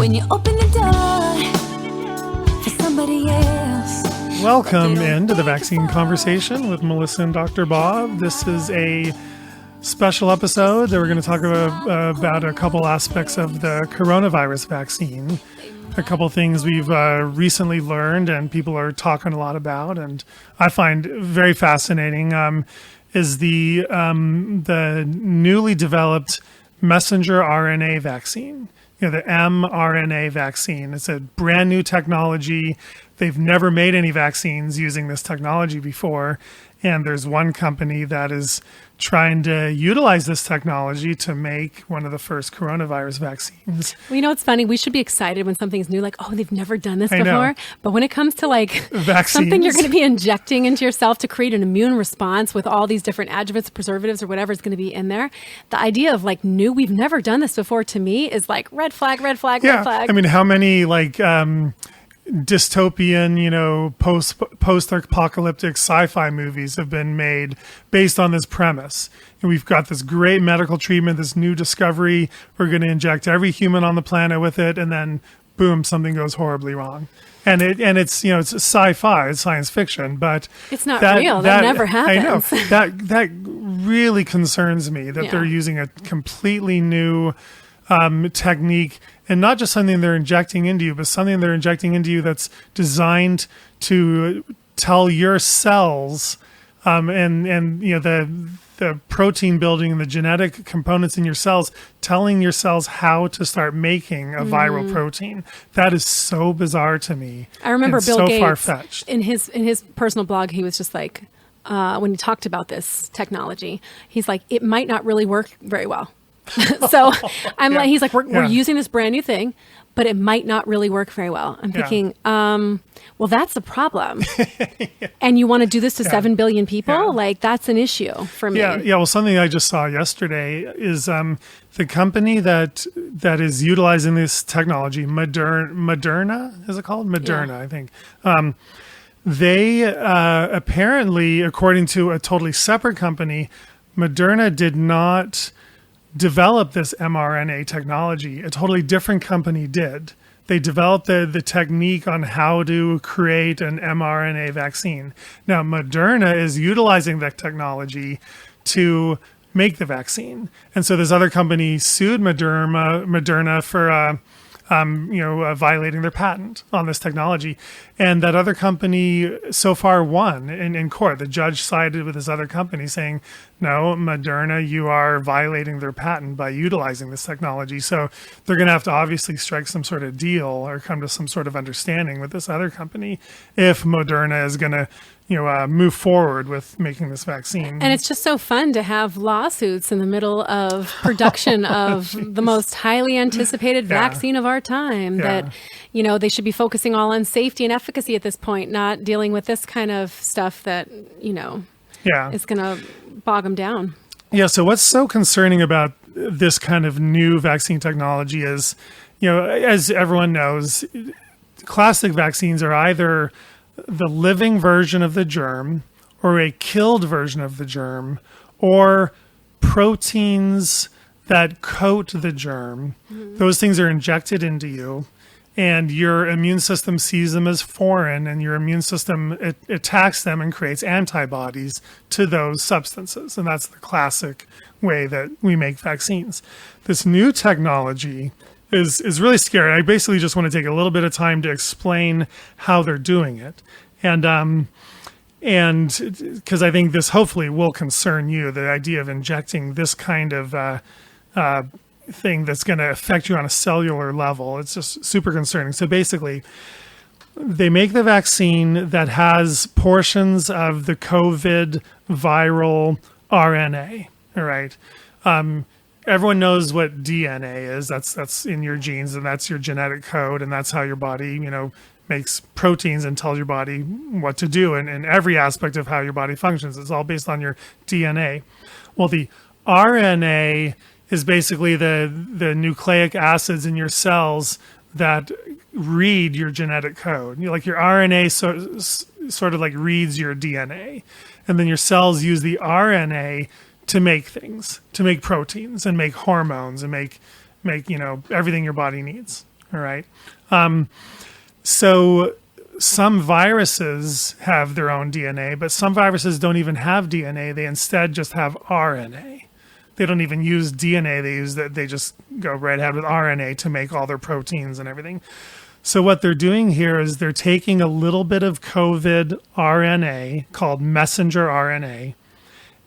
when you open the door for somebody else. Welcome into the Vaccine Conversation with Melissa and Dr. Bob. This is a special episode that we're going to talk about a couple aspects of the coronavirus vaccine. A couple things we've recently learned and people are talking a lot about, and I find very fascinating, is the newly developed messenger RNA vaccine. You know, the mRNA vaccine. It's a brand new technology. They've never made any vaccines using this technology before. And there's one company that is trying to utilize this technology to make one of the first coronavirus vaccines. Well, you know, it's funny. We should be excited when something's new, like, oh, they've never done this I know. before. But when it comes to like Vaccines. something you're going to be injecting into yourself to create an immune response with all these different adjuvants, preservatives, or whatever is going to be in there, the idea of like new, we've never done this before, to me is like red flag, red flag, Yeah. red flag. I mean, how many dystopian, post-apocalyptic sci-fi movies have been made based on this premise. And we've got this great medical treatment, this new discovery. We're going to inject every human on the planet with it, and then boom, something goes horribly wrong. And it's it's sci-fi, it's science fiction, but it's not real. That never happens. I know that really concerns me that they're using a completely new technique, and not just something they're injecting into you, but something they're injecting into you that's designed to tell your cells, the protein building and the genetic components in your cells, telling your cells how to start making a viral protein. That is so bizarre to me. I remember and Bill so Gates far-fetched. in his personal blog, he was just like, when he talked about this technology, he's like, it might not really work very well. So he's like, we're using this brand new thing, but it might not really work very well. I'm thinking, well, that's the problem. And you want to do this to 7 billion people? Yeah. Like, that's an issue for me. Yeah. Well, something I just saw yesterday is the company that is utilizing this technology, Moderna, is it called? Moderna, I think. They apparently, according to a totally separate company, Moderna did not develop this mRNA technology. A totally different company did. They developed the technique on how to create an mRNA vaccine. Now, Moderna is utilizing that technology to make the vaccine. And so this other company sued Moderna for violating their patent on this technology. And that other company so far won in court. The judge sided with this other company saying, no, Moderna, you are violating their patent by utilizing this technology. So they're going to have to obviously strike some sort of deal or come to some sort of understanding with this other company if Moderna is going to move forward with making this vaccine. And it's just so fun to have lawsuits in the middle of production of the most highly anticipated vaccine of our time that, they should be focusing all on safety and efficacy at this point, not dealing with this kind of stuff that, is going to bog them down. Yeah. So what's so concerning about this kind of new vaccine technology is, as everyone knows, classic vaccines are either the living version of the germ or a killed version of the germ or proteins that coat the germ. Mm-hmm. Those things are injected into you and your immune system sees them as foreign and your immune system attacks them and creates antibodies to those substances. And that's the classic way that we make vaccines. This new technology is really scary. I basically just want to take a little bit of time to explain how they're doing it. And because I think this hopefully will concern you, the idea of injecting this kind of thing that's going to affect you on a cellular level. It's just super concerning. So basically, they make the vaccine that has portions of the COVID viral RNA, all right? Everyone knows what DNA is. That's in your genes, and that's your genetic code, and that's how your body, makes proteins and tells your body what to do, and every aspect of how your body functions. It's all based on your DNA. Well, the RNA is basically the nucleic acids in your cells that read your genetic code. Like your RNA sort of like reads your DNA, and then your cells use the RNA to make things, to make proteins and make hormones and make everything your body needs. All right. So some viruses have their own DNA, but some viruses don't even have DNA. They instead just have RNA. They don't even use DNA. They just go right ahead with RNA to make all their proteins and everything. So what they're doing here is they're taking a little bit of COVID RNA called messenger RNA,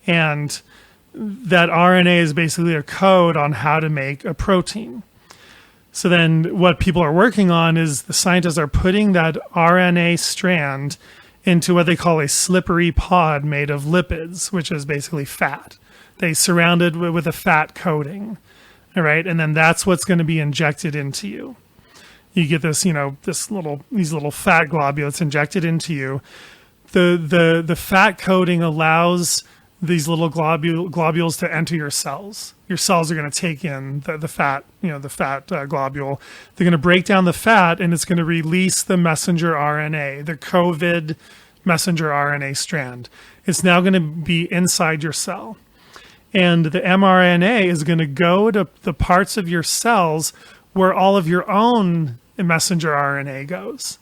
and that RNA is basically a code on how to make a protein. So then what people are working on is the scientists are putting that RNA strand into what they call a slippery pod made of lipids, which is basically fat. They surround it with a fat coating, all right? And then that's what's going to be injected into you. You get this, these little fat globules injected into you. The fat coating allows these little globules to enter your cells. Your cells are going to take in the fat, the fat globule. They're going to break down the fat, and it's going to release the messenger RNA, the COVID messenger RNA strand. It's now going to be inside your cell. And the mRNA is going to go to the parts of your cells where all of your own messenger RNA goes.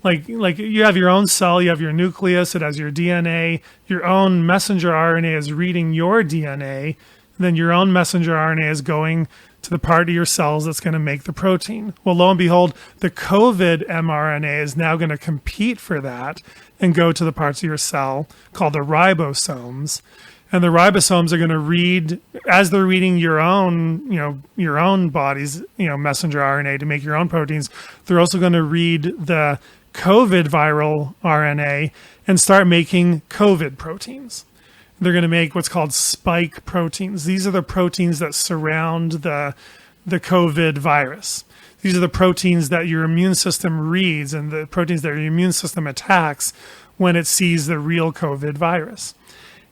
Like you have your own cell, you have your nucleus, it has your DNA, your own messenger RNA is reading your DNA, then your own messenger RNA is going to the part of your cells that's going to make the protein. Well, lo and behold, the COVID mRNA is now going to compete for that and go to the parts of your cell called the ribosomes. And the ribosomes are going to read, as they're reading your own body's, messenger RNA to make your own proteins, they're also going to read the COVID viral RNA and start making COVID proteins. They're going to make what's called spike proteins. These are the proteins that surround the COVID virus. These are the proteins that your immune system reads and the proteins that your immune system attacks when it sees the real COVID virus.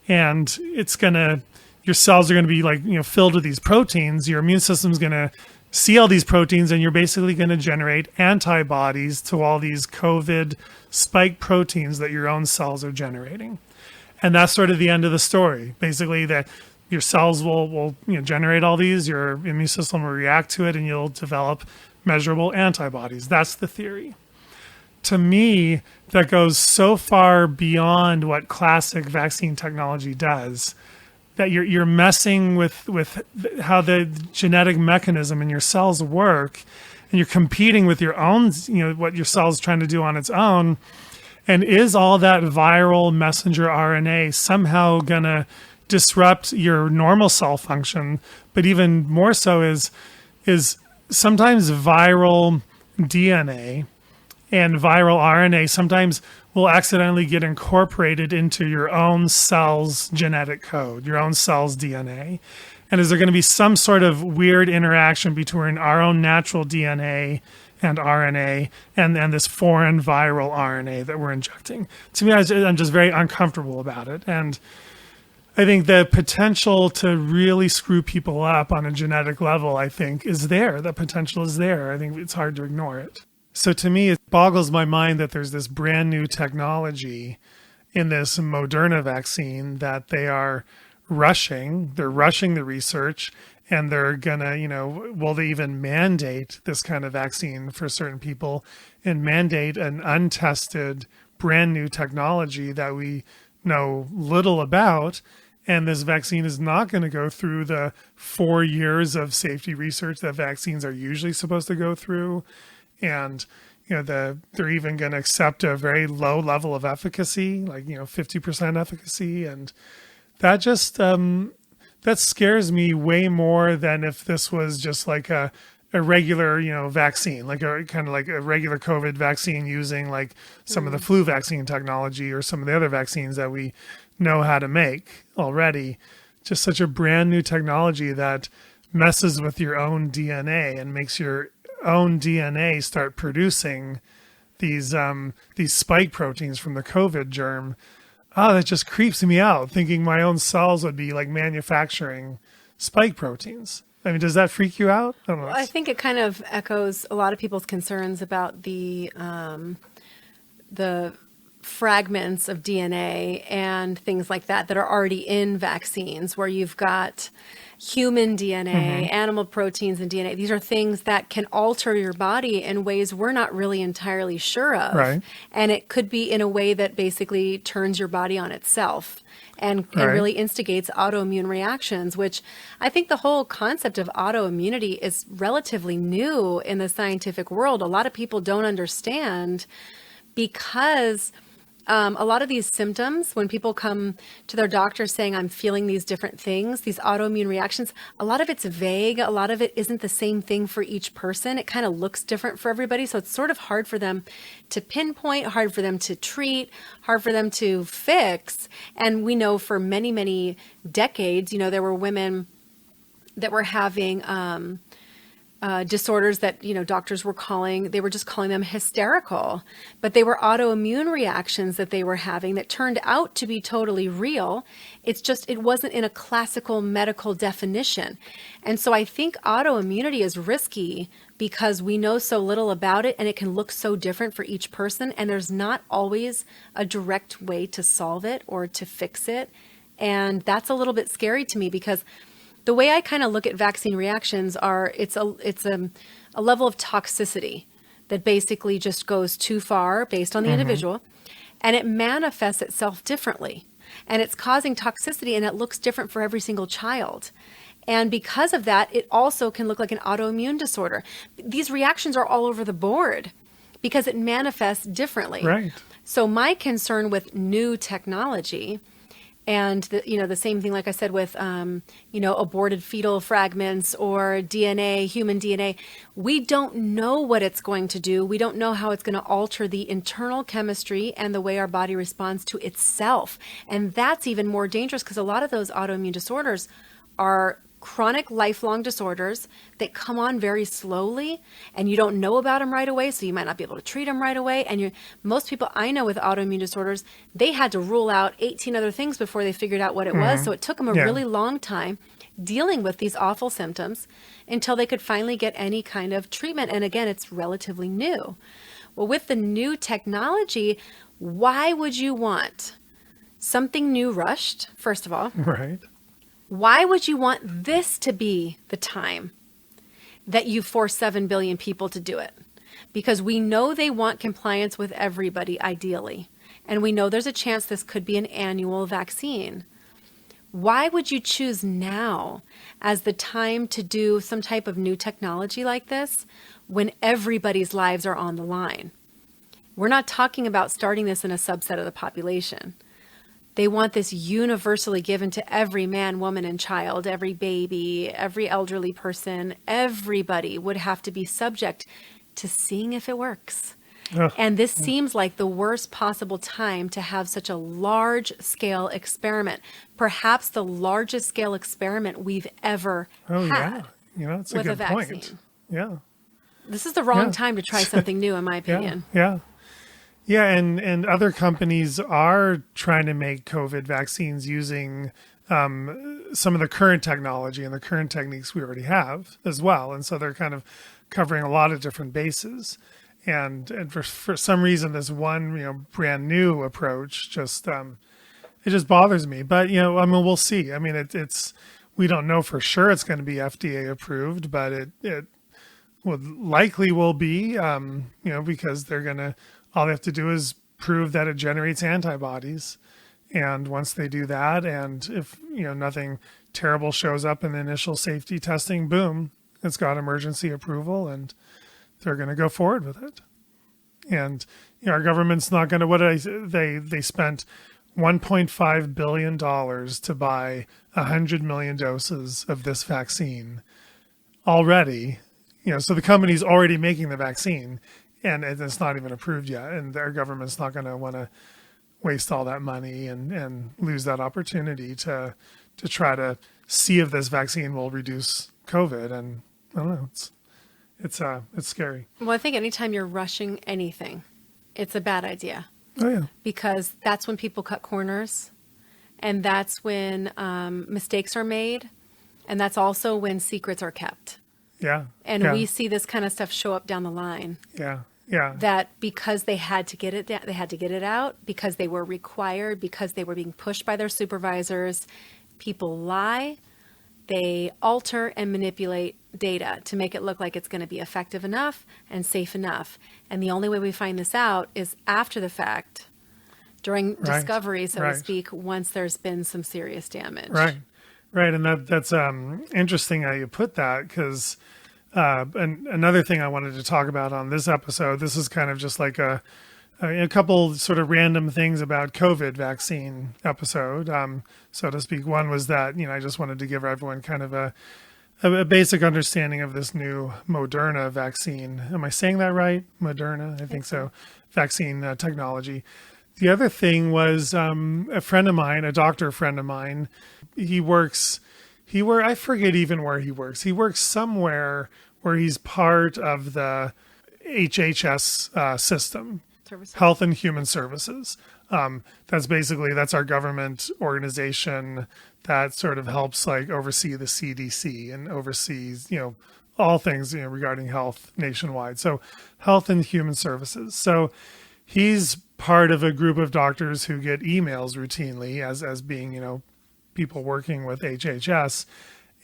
And your cells are going to be filled with these proteins. Your immune system is going to see all these proteins, and you're basically going to generate antibodies to all these COVID spike proteins that your own cells are generating. And that's sort of the end of the story. Basically, that your cells will generate all these, your immune system will react to it, and you'll develop measurable antibodies. That's the theory. To me, that goes so far beyond what classic vaccine technology does that you're messing with how the genetic mechanism in your cells work, and you're competing with your own, what your cell's trying to do on its own. And is all that viral messenger RNA somehow gonna disrupt your normal cell function? But even more so is sometimes viral DNA and viral RNA sometimes will accidentally get incorporated into your own cell's genetic code, your own cell's DNA. And is there going to be some sort of weird interaction between our own natural DNA and RNA and this foreign viral RNA that we're injecting? To me, I'm just very uncomfortable about it. And I think the potential to really screw people up on a genetic level, I think, is there. The potential is there. I think it's hard to ignore it. So to me, it boggles my mind that there's this brand new technology in this Moderna vaccine that they are rushing. They're rushing the research, and they're gonna, will they even mandate this kind of vaccine for certain people and mandate an untested brand new technology that we know little about? And this vaccine is not going to go through the 4 years of safety research that vaccines are usually supposed to go through. And they're even going to accept a very low level of efficacy, 50% efficacy, and that just that scares me way more than if this was just like a regular vaccine, like a kind of like a regular COVID vaccine using like some of the flu vaccine technology or some of the other vaccines that we know how to make already. Just such a brand new technology that messes with your own DNA and makes your own DNA start producing these spike proteins from the COVID germ. That just creeps me out, thinking my own cells would be like manufacturing spike proteins. I mean, does that freak you out? I don't know. Well, I think it kind of echoes a lot of people's concerns about the fragments of DNA and things like that are already in vaccines, where you've got human DNA, animal proteins and DNA. These are things that can alter your body in ways we're not really entirely sure of. Right. And it could be in a way that basically turns your body on itself and really instigates autoimmune reactions, which I think the whole concept of autoimmunity is relatively new in the scientific world. A lot of people don't understand because a lot of these symptoms, when people come to their doctor saying, I'm feeling these different things, these autoimmune reactions, a lot of it's vague. A lot of it isn't the same thing for each person. It kind of looks different for everybody. So it's sort of hard for them to pinpoint, hard for them to treat, hard for them to fix. And we know for many, many decades, there were women that were having disorders that, doctors were they were just calling them hysterical, but they were autoimmune reactions that they were having that turned out to be totally real. It's just, it wasn't in a classical medical definition. And so I think autoimmunity is risky because we know so little about it and it can look so different for each person. And there's not always a direct way to solve it or to fix it. And that's a little bit scary to me because the way I kind of look at vaccine reactions it's a level of toxicity that basically just goes too far based on the individual, and it manifests itself differently, and it's causing toxicity, and it looks different for every single child. And because of that, it also can look like an autoimmune disorder. These reactions are all over the board because it manifests differently. Right. So my concern with new technology, and the same thing, like I said, with aborted fetal fragments or DNA, human DNA, we don't know what it's going to do. We don't know how it's going to alter the internal chemistry and the way our body responds to itself. And that's even more dangerous because a lot of those autoimmune disorders are chronic lifelong disorders that come on very slowly, and you don't know about them right away, so you might not be able to treat them right away. And most people I know with autoimmune disorders, they had to rule out 18 other things before they figured out what it was. So it took them a really long time dealing with these awful symptoms until they could finally get any kind of treatment. And again, it's relatively new. Well, with the new technology, why would you want something new rushed, first of all? Right. Why would you want this to be the time that you force 7 billion people to do it? Because we know they want compliance with everybody, ideally. And we know there's a chance this could be an annual vaccine. Why would you choose now as the time to do some type of new technology like this when everybody's lives are on the line? We're not talking about starting this in a subset of the population. They want this universally given to every man, woman, and child, every baby, every elderly person. Everybody would have to be subject to seeing if it works. And this seems like the worst possible time to have such a large-scale experiment, perhaps the largest scale experiment we've ever had. It's a with good a point. vaccine. Yeah. This is the wrong time to try something new, in my opinion. Yeah, and other companies are trying to make COVID vaccines using some of the current technology and the current techniques we already have as well. And so they're kind of covering a lot of different bases. And for some reason, this one, brand new approach just, it just bothers me. But, we'll see. I mean, we don't know for sure it's going to be FDA approved, but it likely will be, because all they have to do is prove that it generates antibodies. And once they do that, and if, nothing terrible shows up in the initial safety testing, boom, it's got emergency approval and they're going to go forward with it. And, our government's not going to, they spent $1.5 billion to buy 100 million doses of this vaccine already. So the company's already making the vaccine. And it's not even approved yet. And their government's not going to want to waste all that money and lose that opportunity to try to see if this vaccine will reduce COVID. And I don't know, it's scary. Well, I think anytime you're rushing anything, it's a bad idea. Oh, yeah. Because that's when people cut corners. And that's when mistakes are made. And that's also when secrets are kept. Yeah. And we see this kind of stuff show up down the line. Yeah. Yeah. that because they had to get it, they had to get it out because they were required, because they were being pushed by their supervisors. People lie, they alter and manipulate data to make it look like it's going to be effective enough and safe enough. And the only way we find this out is after the fact, during discovery, so to speak, once there's been some serious damage. Right. Right. And that's interesting how you put that, because and another thing I wanted to talk about on this episode, this is kind of just like a couple sort of random things about COVID vaccine episode, so to speak. One was that, I just wanted to give everyone kind of a basic understanding of this new Moderna vaccine. Am I saying that right? Moderna? I think so. Vaccine technology. The other thing was a friend of mine, a doctor friend of mine, I forget even where he works. He works somewhere where he's part of the HHS system, Health and Human Services. That's our government organization that sort of helps like oversee the CDC and oversees, all things, regarding health nationwide. So Health and Human Services. So he's part of a group of doctors who get emails routinely as being, people working with HHS.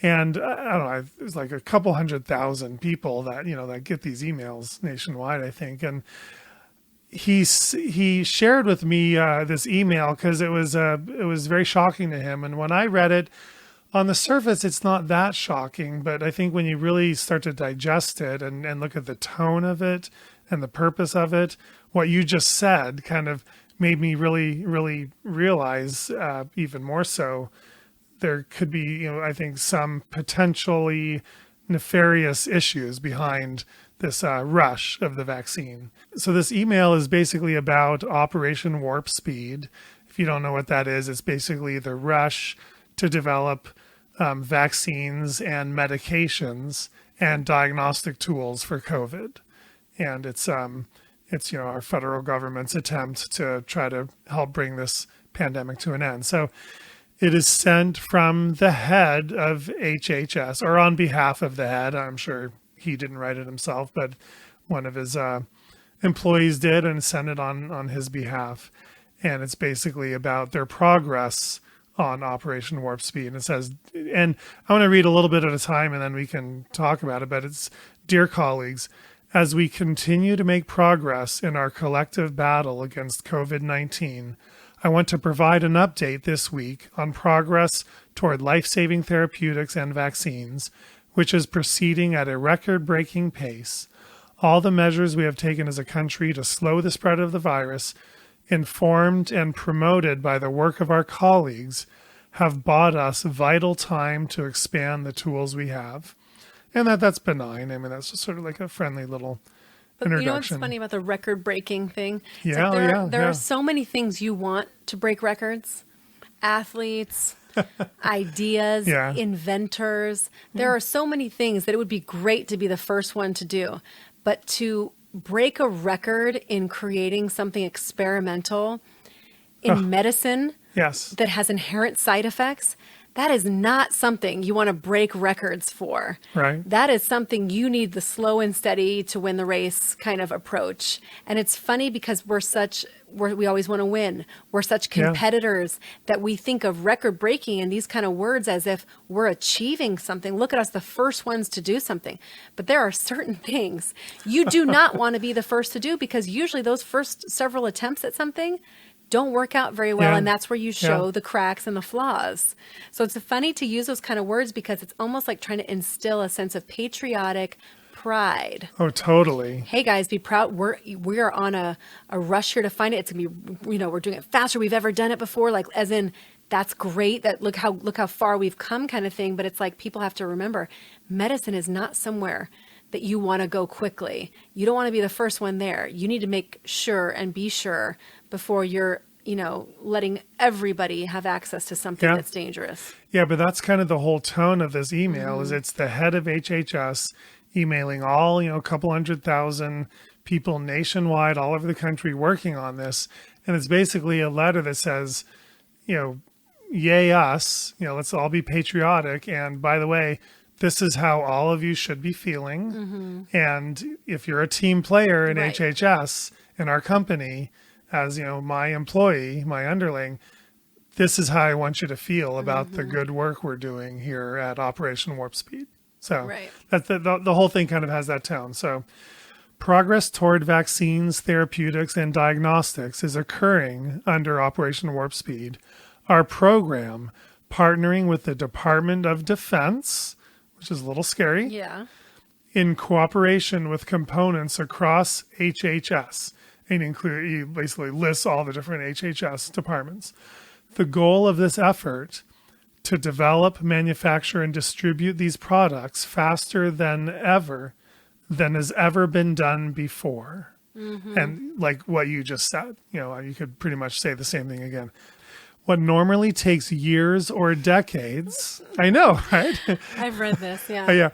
And I don't know, there's like a couple 100,000 people that, that get these emails nationwide, I think. And he shared with me this email because it was very shocking to him. And when I read it, on the surface, it's not that shocking. But I think when you really start to digest it and look at the tone of it and the purpose of it, what you just said kind of made me really, really realize even more so there could be, I think, some potentially nefarious issues behind this rush of the vaccine. So this email is basically about Operation Warp Speed. If you don't know what that is, it's basically the rush to develop vaccines and medications and diagnostic tools for COVID. And it's our federal government's attempt to try to help bring this pandemic to an end. So it is sent from the head of HHS, or on behalf of the head. I'm sure he didn't write it himself, but one of his employees did and sent it on his behalf. And it's basically about their progress on Operation Warp Speed. And it says, and I want to read a little bit at a time and then we can talk about it, but it's, "Dear colleagues, as we continue to make progress in our collective battle against COVID-19, I want to provide an update this week on progress toward life-saving therapeutics and vaccines, which is proceeding at a record-breaking pace. All the measures we have taken as a country to slow the spread of the virus, informed and promoted by the work of our colleagues, have bought us vital time to expand the tools we have." And that's benign. I mean, that's just sort of like a friendly little introduction. You know what's funny about the record-breaking thing? It's Yeah, like there are so many things you want to break records. Athletes, ideas, inventors. There are so many things that it would be great to be the first one to do. But to break a record in creating something experimental in medicine that has inherent side effects, that is not something you want to break records for. Right. That is something you need the slow and steady to win the race kind of approach. And it's funny because we always want to win. We're such competitors that we think of record breaking and these kind of words as if we're achieving something. Look at us, the first ones to do something. But there are certain things you do not want to be the first to do, because usually those first several attempts at something don't work out very well. And that's where you show the cracks and the flaws. So it's funny to use those kind of words because it's almost like trying to instill a sense of patriotic pride. Oh, totally. Hey guys, be proud. We are on a rush here to find it. It's gonna be, we're doing it faster we've ever done it before. Like, as in, that's great. That look how far we've come, kind of thing. But it's like, people have to remember, medicine is not somewhere that you want to go quickly. You don't want to be the first one there. You need to make sure and be sure before you're, letting everybody have access to something that's dangerous. Yeah, but that's kind of the whole tone of this email. Is it's the head of HHS emailing all, a couple 100,000 people nationwide, all over the country working on this. And it's basically a letter that says, yay us, let's all be patriotic. And by the way, this is how all of you should be feeling. And if you're a team player in Right. HHS in our company, as my employee, my underling, this is how I want you to feel about the good work we're doing here at Operation Warp Speed. So Right. that's the whole thing kind of has that tone. So progress toward vaccines, therapeutics, and diagnostics is occurring under Operation Warp Speed. Our program, partnering with the Department of Defense, which is a little scary, Yeah. in cooperation with components across HHS, and he basically lists all the different HHS departments. The goal of this effort to develop, manufacture, and distribute these products faster than has ever been done before. And like what you just said, you could pretty much say the same thing again. What normally takes years or decades, I know, right? I've read this. Yeah. Yeah,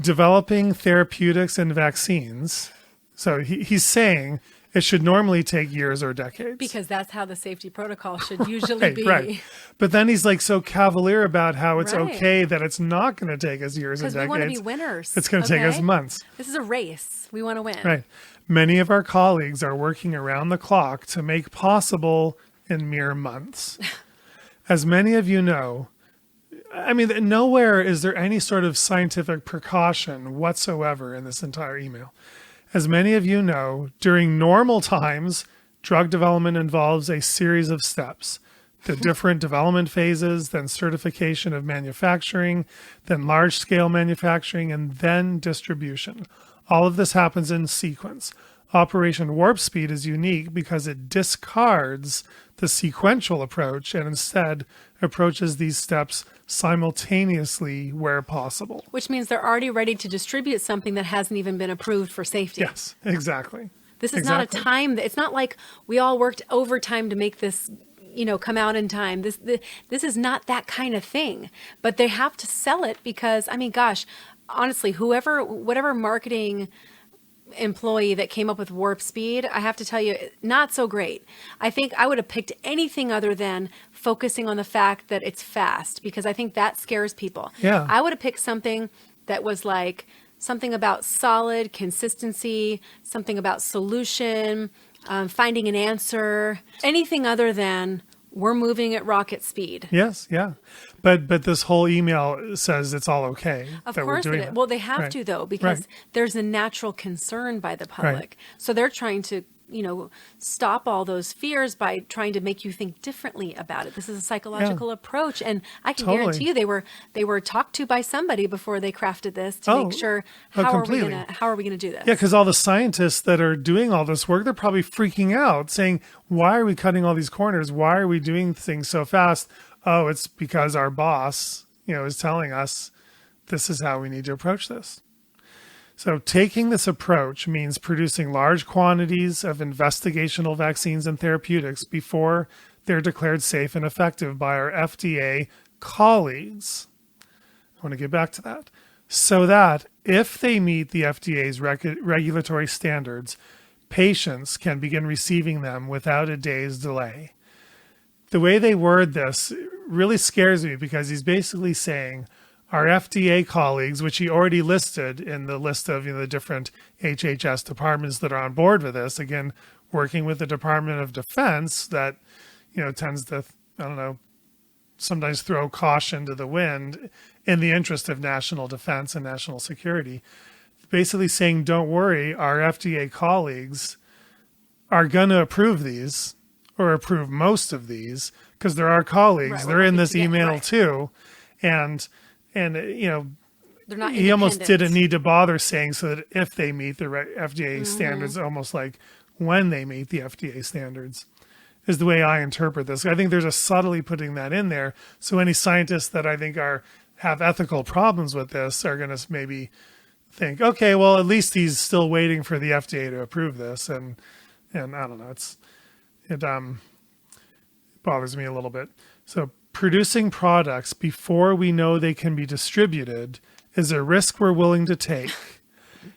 developing therapeutics and vaccines. So he's saying it should normally take years or decades. Because that's how the safety protocol should usually be. Right. But then he's like so cavalier about how it's Right. okay that it's not going to take us years and Because we decades. want to be winners. It's going to take us okay? months. This is a race. We want to win. Right. Many of our colleagues are working around the clock to make possible in mere months. As many of you know, I mean, nowhere is there any sort of scientific precaution whatsoever in this entire email. As many of you know, during normal times, drug development involves a series of steps. The different development phases, then certification of manufacturing, then large-scale manufacturing, and then distribution. All of this happens in sequence. Operation Warp Speed is unique because it discards the sequential approach and instead approaches these steps simultaneously where possible. Which means they're already ready to distribute something that hasn't even been approved for safety. Yes, exactly. This is not a time it's not like we all worked overtime to make this, come out in time. This is not that kind of thing. But they have to sell it because, I mean, gosh, honestly, whatever marketing employee that came up with Warp Speed, I have to tell you, not so great. I think I would have picked anything other than focusing on the fact that it's fast, because I think that scares people. Yeah. I would have picked something that was like something about solid consistency, something about solution, finding an answer, anything other than we're moving at rocket speed. Yes, yeah. But this whole email says it's all okay. Of that we're course doing it is. that. Well, they have Right. to, though, because Right. there's a natural concern by the public. So they're trying to, stop all those fears by trying to make you think differently about it. This is a psychological approach. And I can Totally. guarantee you they were talked to by somebody before they crafted this to make sure how are we completely. gonna do this? Yeah, because all the scientists that are doing all this work, they're probably freaking out, saying, why are we cutting all these corners? Why are we doing things so fast? Oh, it's because our boss, is telling us this is how we need to approach this. So taking this approach means producing large quantities of investigational vaccines and therapeutics before they're declared safe and effective by our FDA colleagues. I want to get back to that. So that if they meet the FDA's regulatory standards, patients can begin receiving them without a day's delay. The way they word this really scares me because he's basically saying our FDA colleagues, which he already listed in the list of the different HHS departments that are on board with this, again, working with the Department of Defense that, tends to, sometimes throw caution to the wind in the interest of national defense and national security. Basically saying, don't worry, our FDA colleagues are going to approve these or approve most of these because they're our colleagues. Right, they're in this together, email right. too. And They're not he almost independent. didn't need to bother saying so that if they meet the FDA standards, almost like when they meet the FDA standards, is the way I interpret this. I think there's a subtly putting that in there. So any scientists that I think have ethical problems with this are going to maybe think, okay, well, at least he's still waiting for the FDA to approve this. And I don't know, it bothers me a little bit. So producing products before we know they can be distributed is a risk we're willing to take.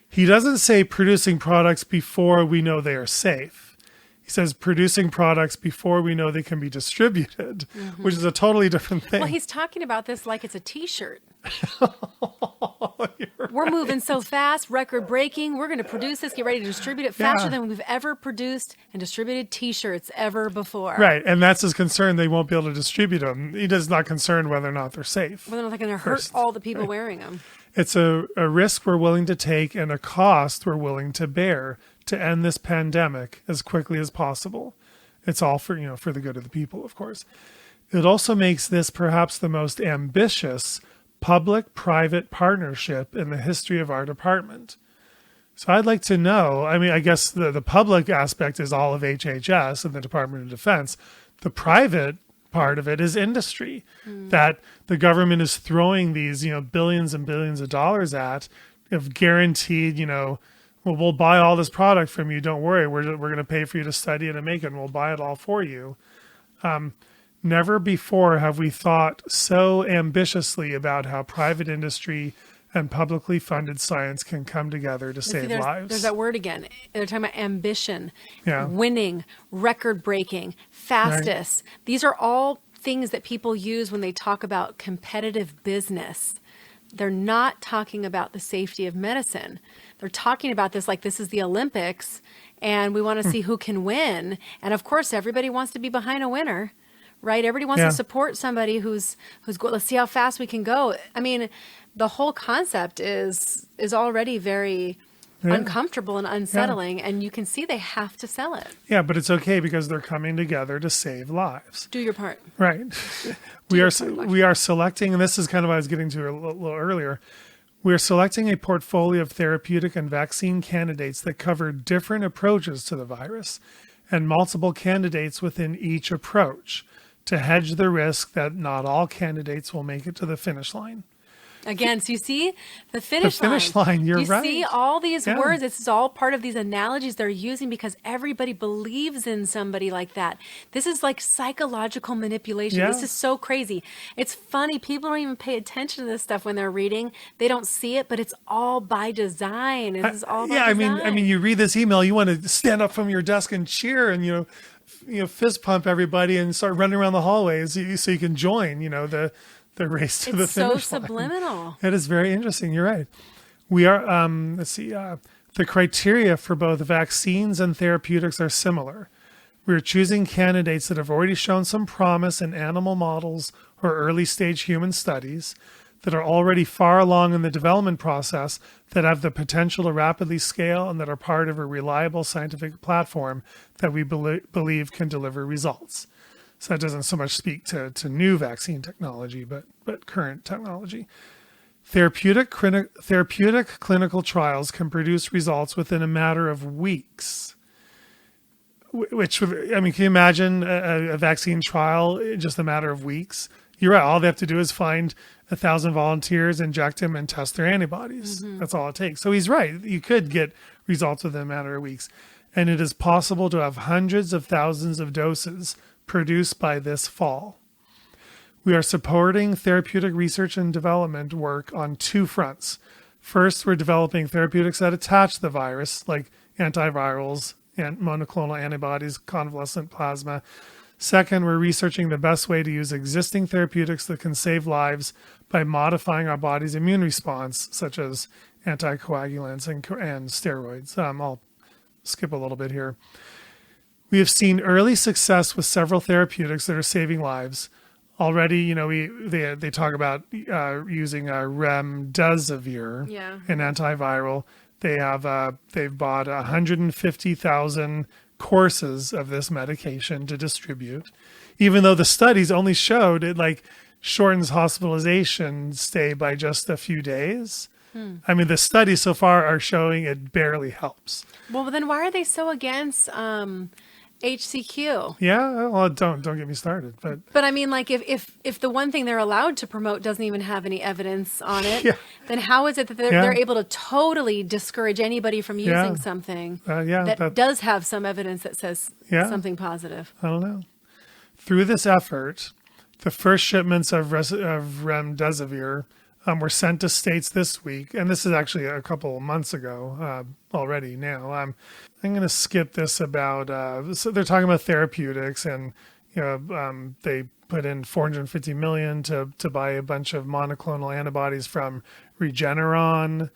He doesn't say producing products before we know they are safe. He says producing products before we know they can be distributed, which is a totally different thing. Well, he's talking about this like it's a T-shirt. We're moving so fast, record breaking. We're going to produce this, get ready to distribute it faster than we've ever produced and distributed T-shirts ever before. Right, and that's his concern. They won't be able to distribute them. He does not concerned whether or not they're safe. Whether or not they're going to hurt all the people wearing them. It's a risk we're willing to take and a cost we're willing to bear to end this pandemic as quickly as possible. It's all for, for the good of the people, of course. It also makes this perhaps the most ambitious public-private partnership in the history of our department. So I'd like to know, I guess the public aspect is all of HHS and the Department of Defense. The private part of it is industry, that the government is throwing these, billions and billions of dollars at, of guaranteed, well, we'll buy all this product from you. Don't worry. We're going to pay for you to study it and make it, and we'll buy it all for you. Never before have we thought so ambitiously about how private industry and publicly funded science can come together to save lives. There's that word again. They're talking about ambition, Yeah. winning, record-breaking, fastest. Right. These are all things that people use when they talk about competitive business. They're not talking about the safety of medicine. They're talking about this like this is the Olympics, and we want to see who can win. And of course, everybody wants to be behind a winner. Right? Everybody wants to support somebody who's let's see how fast we can go. I mean, the whole concept is already very uncomfortable and unsettling, and you can see they have to sell it. Yeah, but it's okay because they're coming together to save lives. Do your part. Right. We are selecting, and this is kind of what I was getting to a little earlier. We are selecting a portfolio of therapeutic and vaccine candidates that cover different approaches to the virus and multiple candidates within each approach, to hedge the risk that not all candidates will make it to the finish line. Again, so you see the finish line. You're you right. You see all these words. This is all part of these analogies they're using because everybody believes in somebody like that. This is like psychological manipulation. Yeah. This is so crazy. It's funny. People don't even pay attention to this stuff when they're reading. They don't see it, but it's all by design. This is all by design. I mean, you read this email, you want to stand up from your desk and cheer and, fist pump everybody and start running around the hallways so you can join, the race to the finish line. It's so subliminal. It is very interesting. You're right. We are, the criteria for both vaccines and therapeutics are similar. We are choosing candidates that have already shown some promise in animal models or early stage human studies, that are already far along in the development process, that have the potential to rapidly scale, and that are part of a reliable scientific platform that we believe can deliver results. So that doesn't so much speak to new vaccine technology, but current technology. Therapeutic clinical trials can produce results within a matter of weeks. Can you imagine a vaccine trial in just a matter of weeks? You're right. All they have to do is find 1,000 volunteers, inject them, and test their antibodies. Mm-hmm. That's all it takes. So he's right. You could get results within a matter of weeks. And it is possible to have hundreds of thousands of doses produced by this fall. We are supporting therapeutic research and development work on two fronts. First, we're developing therapeutics that attach the virus, like antivirals and monoclonal antibodies, convalescent plasma. Second, we're researching the best way to use existing therapeutics that can save lives by modifying our body's immune response, such as anticoagulants and steroids. I'll skip a little bit here. We have seen early success with several therapeutics that are saving lives. Already, they talk about using remdesivir, an antiviral. They've bought 150,000 courses of this medication to distribute, even though the studies only showed it shortens hospitalization stay by just a few days. I mean, the studies so far are showing it barely helps. Well, then why are they so against HCQ? Yeah, well, don't get me started. But I mean, if the one thing they're allowed to promote doesn't even have any evidence on it, then how is it that they're able to totally discourage anybody from using something that does have some evidence that says something positive? I don't know. Through this effort, the first shipments of remdesivir were sent to states this week, and this is actually a couple months ago already now. I'm going to skip this about, so they're talking about therapeutics, and they put in $450 million to buy a bunch of monoclonal antibodies from Regeneron.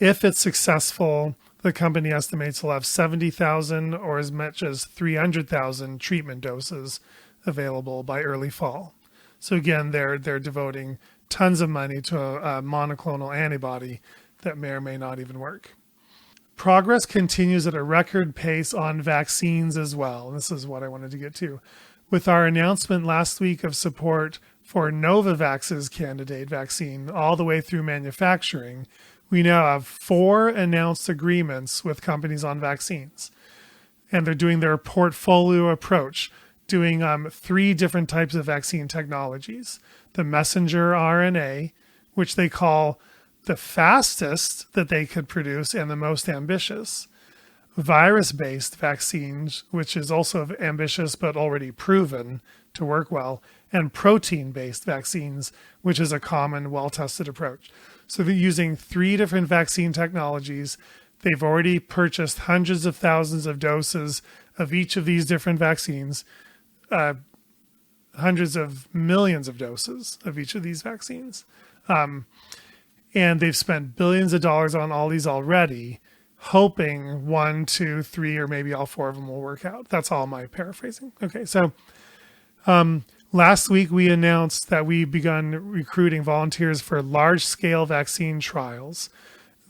If it's successful, the company estimates will have 70,000 or as much as 300,000 treatment doses available by early fall. So again, they're devoting tons of money to a monoclonal antibody that may or may not even work. Progress continues at a record pace on vaccines as well. And this is what I wanted to get to. With our announcement last week of support for Novavax's candidate vaccine all the way through manufacturing, we now have 4 announced agreements with companies on vaccines. And they're doing their portfolio approach, doing 3 different types of vaccine technologies. The messenger RNA, which they call the fastest that they could produce and the most ambitious. Virus-based vaccines, which is also ambitious but already proven to work well. And protein-based vaccines, which is a common, well-tested approach. So they're using 3 different vaccine technologies. They've already purchased hundreds of thousands of doses of each of these different vaccines, hundreds of millions of doses of each of these vaccines. And they've spent billions of dollars on all these already, hoping 1, 2, 3, or maybe all 4 of them will work out. That's all my paraphrasing. Okay, so last week we announced that we've begun recruiting volunteers for large-scale vaccine trials.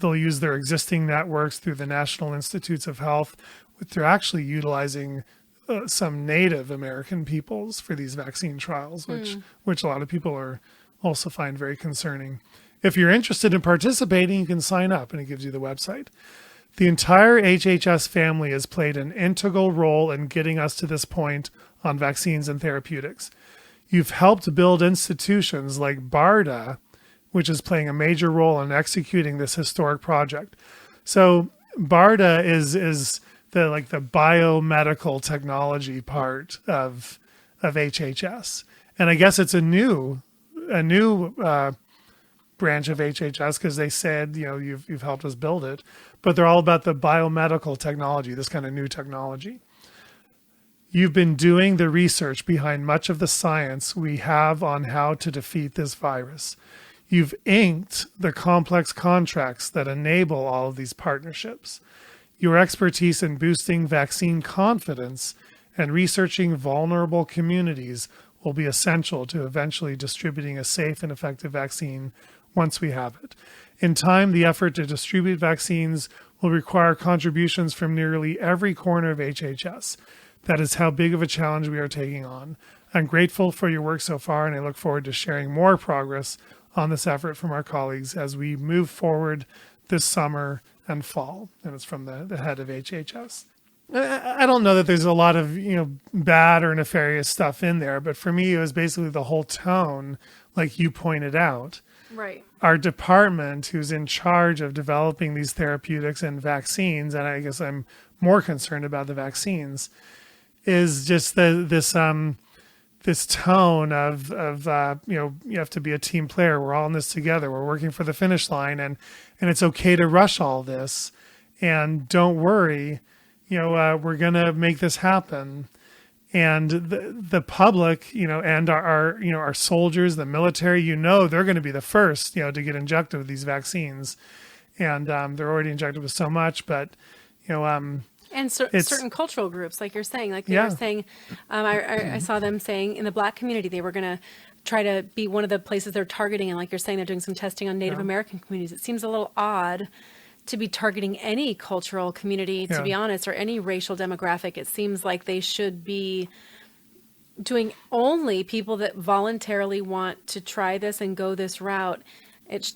They'll use their existing networks through the National Institutes of Health. They're actually utilizing some Native American peoples for these vaccine trials, which a lot of people are also find very concerning. If you're interested in participating, you can sign up, and it gives you the website. The entire HHS family has played an integral role in getting us to this point on vaccines and therapeutics. You've helped build institutions like BARDA, which is playing a major role in executing this historic project. So BARDA is the biomedical technology part of HHS, and I guess it's a new branch of HHS because they said you've helped us build it, but they're all about the biomedical technology, this kind of new technology. You've been doing the research behind much of the science we have on how to defeat this virus. You've inked the complex contracts that enable all of these partnerships. Your expertise in boosting vaccine confidence and researching vulnerable communities will be essential to eventually distributing a safe and effective vaccine once we have it. In time, the effort to distribute vaccines will require contributions from nearly every corner of HHS. That is how big of a challenge we are taking on. I'm grateful for your work so far, and I look forward to sharing more progress on this effort from our colleagues as we move forward this summer and fall. And it's from the head of HHS. I don't know that there's a lot of bad or nefarious stuff in there, but for me, it was basically the whole tone, like you pointed out. Right. Our department, who's in charge of developing these therapeutics and vaccines, and I guess I'm more concerned about the vaccines, is just this tone of you have to be a team player. We're all in this together. We're working for the finish line, and it's okay to rush all this, and don't worry. We're gonna make this happen, and the public, and our soldiers, the military, they're going to be the first, to get injected with these vaccines, and they're already injected with so much, but and certain cultural groups, like you're saying, were saying, I saw them saying in the Black community they were going to try to be one of the places they're targeting, and like you're saying, they're doing some testing on Native American communities. It seems a little odd to be targeting any cultural community, to be honest, or any racial demographic. It seems like they should be doing only people that voluntarily want to try this and go this route.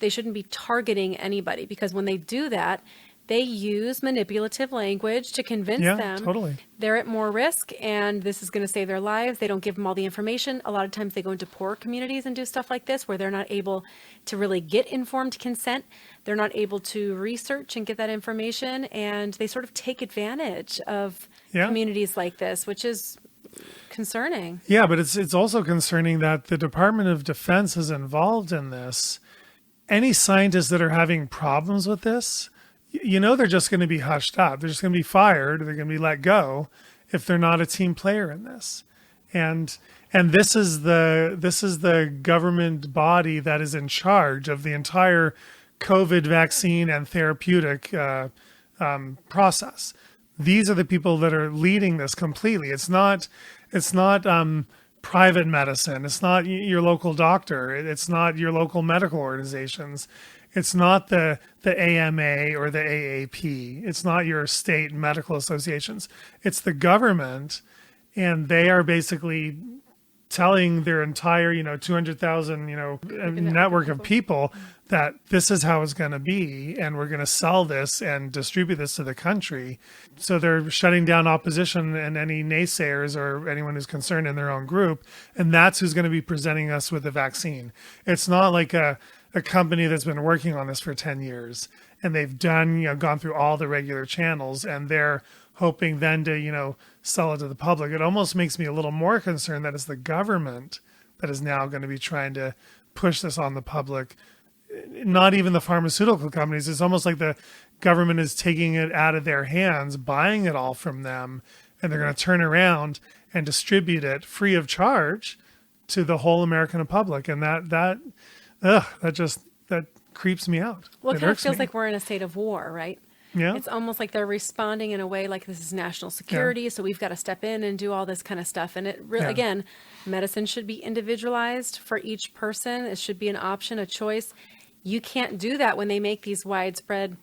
They shouldn't be targeting anybody, because when they do that, they use manipulative language to convince them they're at more risk and this is going to save their lives. They don't give them all the information. A lot of times they go into poor communities and do stuff like this where they're not able to really get informed consent. They're not able to research and get that information, and they sort of take advantage of communities like this, which is concerning. Yeah, but it's also concerning that the Department of Defense is involved in this. any scientists that are having problems with this, they're just going to be hushed up. They're just going to be fired. They're going to be let go if they're not a team player in this. And this is the government body that is in charge of the entire COVID vaccine and therapeutic process. These are the people that are leading this completely. It's not private medicine. It's not your local doctor. It's not your local medical organizations. It's not the AMA or the AAP. It's not your state medical associations. It's the government, and they are basically telling their entire 200,000 network of people that this is how it's going to be, and we're going to sell this and distribute this to the country. So they're shutting down opposition and any naysayers or anyone who's concerned in their own group, and that's who's going to be presenting us with the vaccine. It's not like a company that's been working on this for 10 years and they've gone through all the regular channels, and they're hoping then to sell it to the public. It almost makes me a little more concerned that it's the government that is now going to be trying to push this on the public, not even the pharmaceutical companies. It's almost like the government is taking it out of their hands, buying it all from them, and they're going to turn around and distribute it free of charge to the whole American public. And that creeps me out. Well, it kind of feels me. like we're in a state of war, right? Yeah. It's almost like they're responding in a way like this is national security, so we've got to step in and do all this kind of stuff. And it really, again, medicine should be individualized for each person. It should be an option, a choice. You can't do that when they make these widespread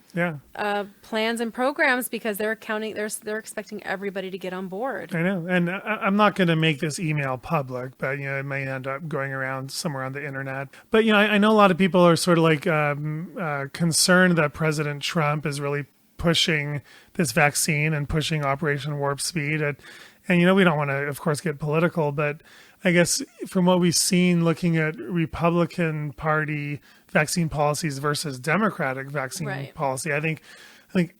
plans and programs, because they're expecting everybody to get on board. I know. And I'm not going to make this email public, but, it may end up going around somewhere on the internet. But, I know a lot of people are sort of like concerned that President Trump is really pushing this vaccine and pushing Operation Warp Speed. And we don't want to, of course, get political, but I guess from what we've seen looking at Republican Party vaccine policies versus Democratic vaccine policy, I think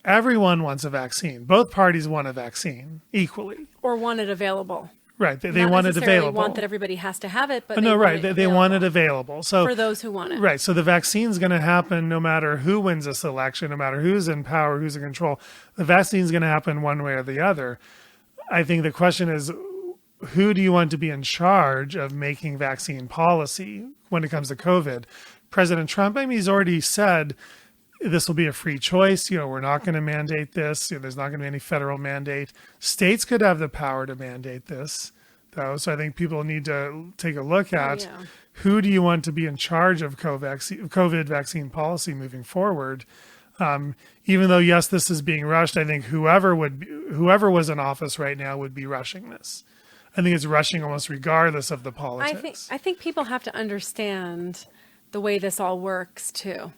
everyone wants a vaccine. Both parties want a vaccine equally. Or want it available. Right. They want it available. Want that everybody has to have it, but they want it available. So for those who want it. Right. So the vaccine's going to happen no matter who wins this election, no matter who's in power, who's in control. The vaccine's going to happen one way or the other. I think the question is, who do you want to be in charge of making vaccine policy when it comes to COVID? President Trump, he's already said this will be a free choice. We're not going to mandate this. There's not going to be any federal mandate. States could have the power to mandate this, though. So I think people need to take a look at who do you want to be in charge of COVID vaccine policy moving forward. Even though, yes, this is being rushed, I think whoever was in office right now would be rushing this. I think it's rushing almost regardless of the politics. I think people have to understand the way this all works too.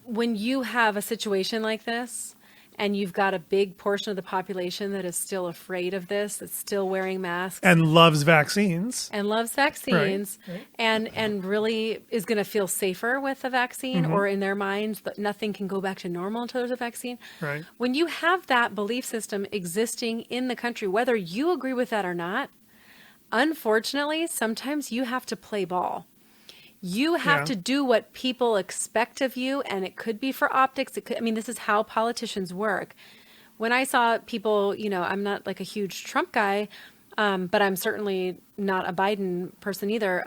When you have a situation like this and you've got a big portion of the population that is still afraid of this, that's still wearing masks and loves vaccines right. and really is going to feel safer with the vaccine, or in their minds that nothing can go back to normal until there's a vaccine. Right. When you have that belief system existing in the country, whether you agree with that or not, unfortunately, sometimes you have to play ball. You have to do what people expect of you, and it could be for optics. This is how politicians work. When I saw people, I'm not like a huge Trump guy, but I'm certainly not a Biden person either.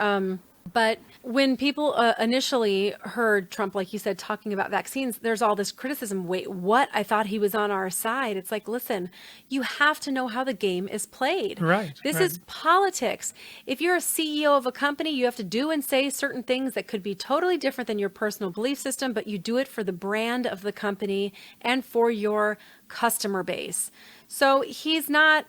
But when people initially heard Trump, like you said, talking about vaccines, there's all this criticism. Wait, what? I thought he was on our side. It's like, listen, you have to know how the game is played. Right. This is politics. If you're a CEO of a company, you have to do and say certain things that could be totally different than your personal belief system, but you do it for the brand of the company and for your customer base. So he's not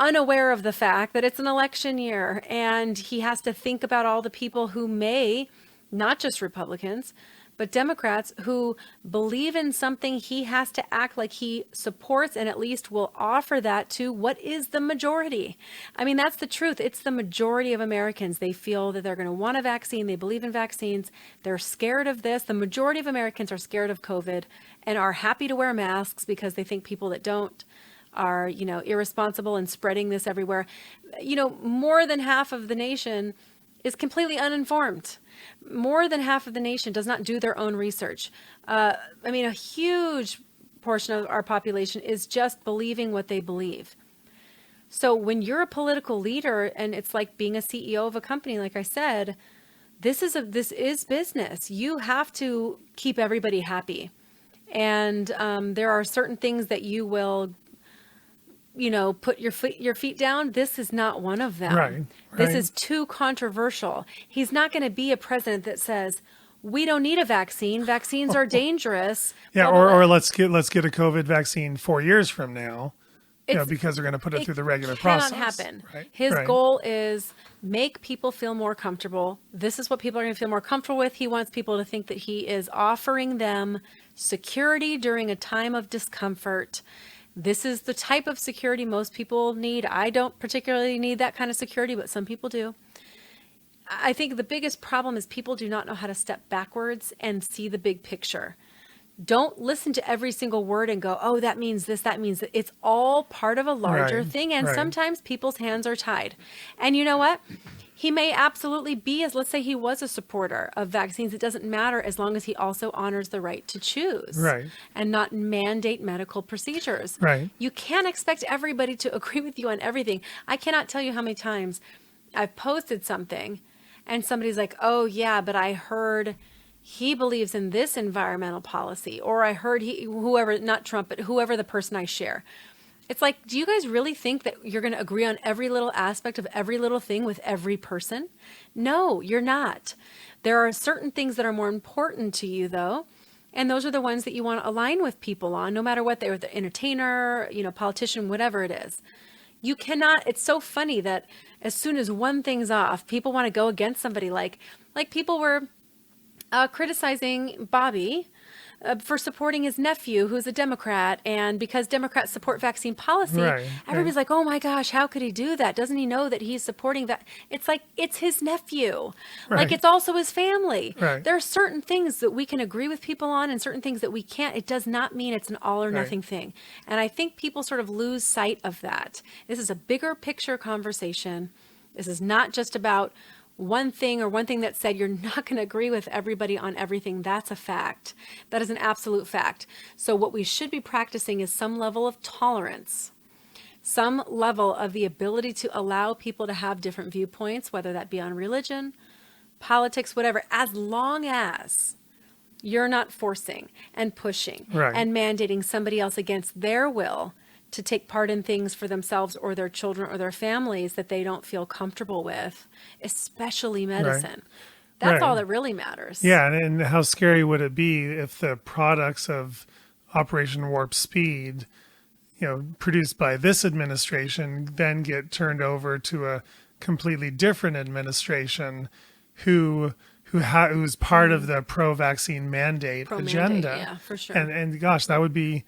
unaware of the fact that it's an election year, and he has to think about all the people who may, not just Republicans, but Democrats who believe in something. He has to act like he supports and at least will offer that to what is the majority. That's the truth. It's the majority of Americans. They feel that they're going to want a vaccine. They believe in vaccines. They're scared of this. The majority of Americans are scared of COVID and are happy to wear masks because they think people that don't are, irresponsible and spreading this everywhere. More than half of the nation is completely uninformed. More than half of the nation does not do their own research. I mean, a huge portion of our population is just believing what they believe. So when you're a political leader, and it's like being a CEO of a company, like I said, this is business. You have to keep everybody happy. And there are certain things that you will, put your feet down. This is not one of them. Right. This is too controversial. He's not going to be a president that says, we don't need a vaccine. Vaccines are dangerous. Yeah, blah, blah, blah. or let's get a COVID vaccine 4 years from now. Because they're going to put it through the regular process. It cannot happen. Right? His goal is make people feel more comfortable. This is what people are going to feel more comfortable with. He wants people to think that he is offering them security during a time of discomfort. This is the type of security most people need. I don't particularly need that kind of security, but some people do. I think the biggest problem is people do not know how to step backwards and see the big picture. Don't listen to every single word and go, oh, that means this, that means that. It's all part of a larger thing. And sometimes people's hands are tied. And you know what? He may absolutely be, let's say he was a supporter of vaccines. It doesn't matter as long as he also honors the right to choose and not mandate medical procedures. Right. You can't expect everybody to agree with you on everything. I cannot tell you how many times I've posted something and somebody's like, oh, yeah, but I heard he believes in this environmental policy, or I heard whoever, not Trump, but whoever the person I share. It's like, do you guys really think that you're going to agree on every little aspect of every little thing with every person? No, you're not. There are certain things that are more important to you, though, and those are the ones that you want to align with people on, no matter what they're, the entertainer, politician, whatever it is. You cannot, it's so funny that as soon as one thing's off, people want to go against somebody. Like people were criticizing Bobby for supporting his nephew, who's a Democrat, and because Democrats support vaccine policy, everybody's like, oh my gosh, how could he do that? Doesn't he know that he's supporting that? It's like, it's his nephew. Like, it's also his family. There are certain things that we can agree with people on and certain things that we can't. It does not mean it's an all or nothing thing. And I think people sort of lose sight of that. This is a bigger picture conversation. This is not just about one thing that said. You're not going to agree with everybody on everything. That's a fact. That is an absolute fact. So what we should be practicing is some level of tolerance, some level of the ability to allow people to have different viewpoints, whether that be on religion, politics, whatever, as long as you're not forcing and pushing and mandating somebody else against their will to take part in things for themselves or their children or their families that they don't feel comfortable with, especially medicine. That's all that really matters. Yeah, and how scary would it be if the products of Operation Warp Speed, produced by this administration, then get turned over to a completely different administration who's part of the pro-vaccine mandate agenda. Yeah, for sure. And gosh, that would be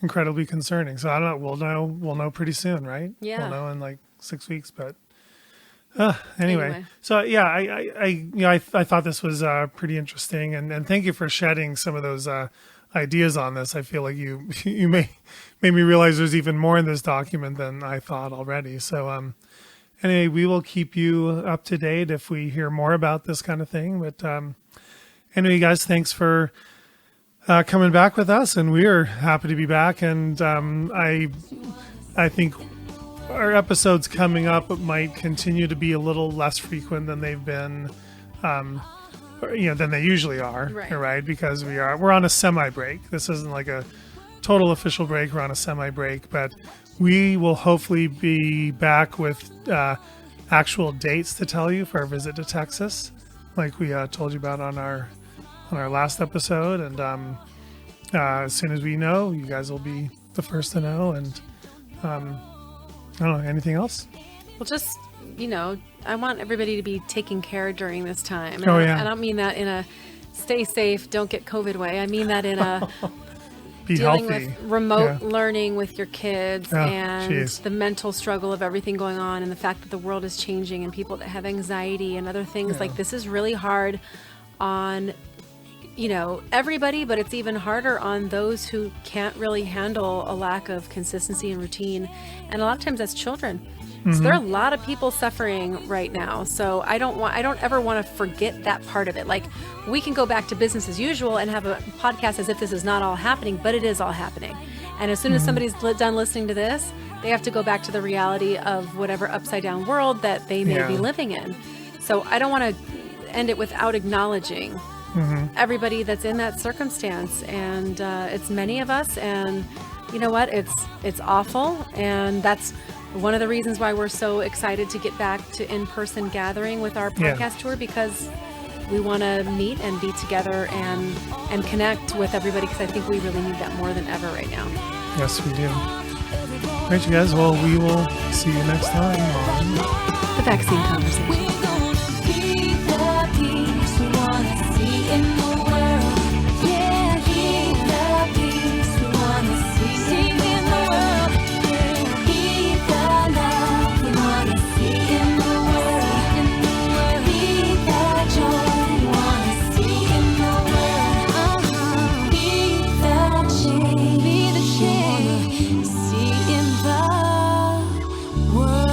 incredibly concerning. So I don't know. We'll know pretty soon, right? Yeah. We'll know in like 6 weeks. But anyway. So yeah, I thought this was pretty interesting, and thank you for shedding some of those ideas on this. I feel like you made me realize there's even more in this document than I thought already. So anyway, we will keep you up to date if we hear more about this kind of thing. But anyway, guys, thanks for coming back with us, and we are happy to be back. And I think our episodes coming up might continue to be a little less frequent than they've been, than they usually are, right? Because we're on a semi-break. This isn't like a total official break. We're on a semi-break, but we will hopefully be back with actual dates to tell you for our visit to Texas, like we told you about on our last episode. And as soon as we know, you guys will be the first to know. And I don't know, anything else? Well, just, I want everybody to be taking care during this time. And I don't mean that in a stay safe, don't get COVID way. I mean that in a be dealing healthy. with remote learning with your kids and the mental struggle of everything going on, and the fact that the world is changing and people that have anxiety and other things. Like, this is really hard on everybody, but it's even harder on those who can't really handle a lack of consistency and routine. And a lot of times that's children. So there are a lot of people suffering right now. So I don't ever want to forget that part of it. Like, we can go back to business as usual and have a podcast as if this is not all happening, but it is all happening. And as soon as somebody's done listening to this, they have to go back to the reality of whatever upside down world that they may be living in. So I don't want to end it without acknowledging everybody that's in that circumstance. And it's many of us. And you know what? It's awful. And that's one of the reasons why we're so excited to get back to in-person gathering with our podcast tour, because we want to meet and be together and connect with everybody, because I think we really need that more than ever right now. Yes, we do. Great, you guys. Well, we will see you next time on The Vaccine Conversation. We're gonna be the peace we wanna see in the world. Yeah, be the peace we wanna see in the world. Yeah, be the love we wanna see in the world. Be the joy we wanna see in the world. Be the change we wanna see in the world.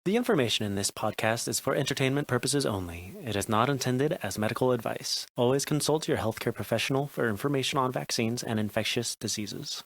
The information in this podcast is for entertainment purposes only. It is not intended as medical advice. Always consult your healthcare professional for information on vaccines and infectious diseases.